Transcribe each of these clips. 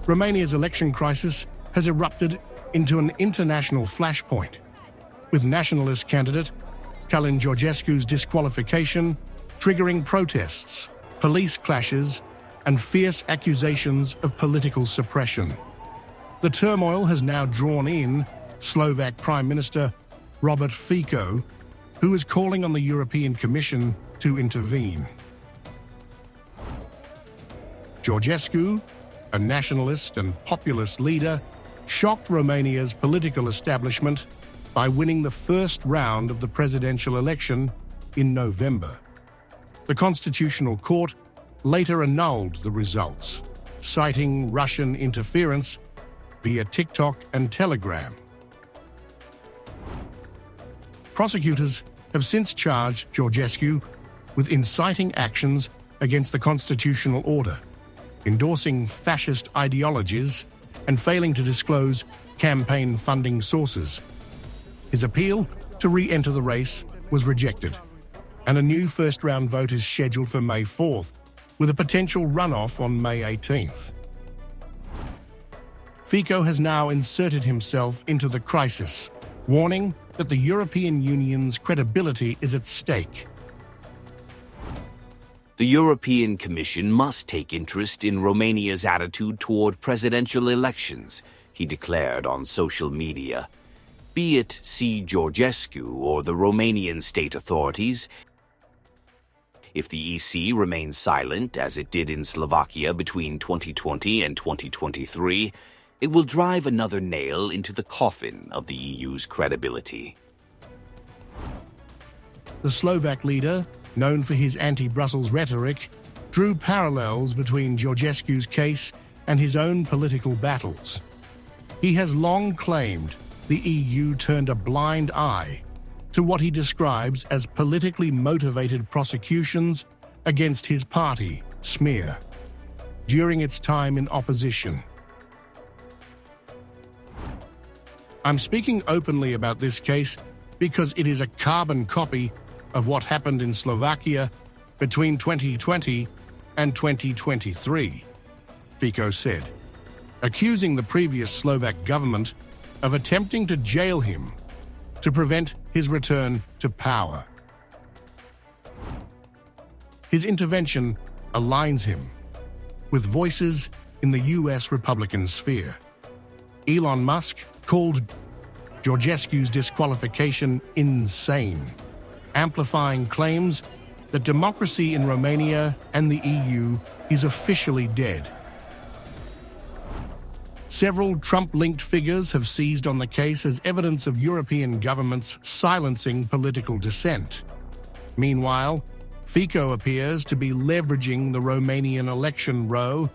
Romania's election crisis has erupted into an international flashpoint, with nationalist candidate Călin Georgescu's disqualification triggering protests, police clashes, and fierce accusations of political suppression. The turmoil has now drawn in Slovak Prime Minister Robert Fico, who is calling on the European Commission to intervene. Georgescu, a nationalist and populist leader, shocked Romania's political establishment by winning the first round of the presidential election in November. The Constitutional Court later annulled the results, citing Russian interference via TikTok and Telegram. Prosecutors have since charged Georgescu with inciting actions against the constitutional order, endorsing fascist ideologies, and failing to disclose campaign funding sources. His appeal to re-enter the race was rejected, and a new first-round vote is scheduled for May 4th, with a potential runoff on May 18th. Fico has now inserted himself into the crisis, warning that the European Union's credibility is at stake. The European Commission must take interest in Romania's attitude toward presidential elections, he declared on social media. Be it C. Georgescu or the Romanian state authorities, if the EC remains silent, as it did in Slovakia between 2020 and 2023, it will drive another nail into the coffin of the EU's credibility. The Slovak leader, known for his anti-Brussels rhetoric, drew parallels between Georgescu's case and his own political battles. He has long claimed the EU turned a blind eye to what he describes as politically motivated prosecutions against his party, Smear, during its time in opposition. I'm speaking openly about this case because it is a carbon copy of what happened in Slovakia between 2020 and 2023, Fico said, accusing the previous Slovak government of attempting to jail him to prevent his return to power. His intervention aligns him with voices in the U.S. Republican sphere. Elon Musk called Georgescu's disqualification insane, amplifying claims that democracy in Romania and the EU is officially dead. Several Trump-linked figures have seized on the case as evidence of European governments silencing political dissent. Meanwhile, Fico appears to be leveraging the Romanian election row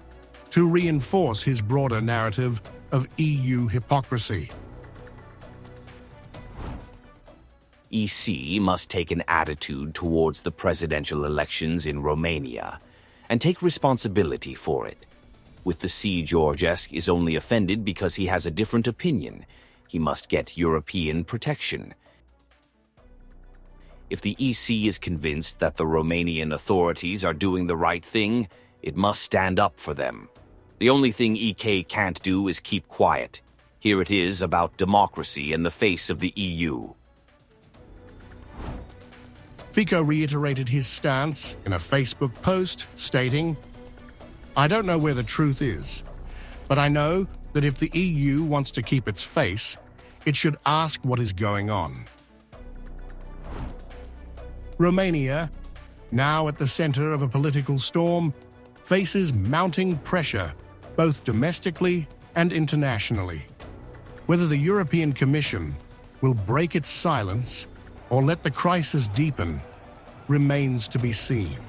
to reinforce his broader narrative of EU hypocrisy. EC must take an attitude towards the presidential elections in Romania and take responsibility for it. With the C. Georgescu is only offended because he has a different opinion. He must get European protection. If the EC is convinced that the Romanian authorities are doing the right thing, it must stand up for them. The only thing EK can't do is keep quiet. Here it is about democracy in the face of the EU. Fico reiterated his stance in a Facebook post, stating, "I don't know where the truth is, but I know that if the EU wants to keep its face, it should ask what is going on." Romania, now at the center of a political storm, faces mounting pressure both domestically and internationally. Whether the European Commission will break its silence or let the crisis deepen remains to be seen.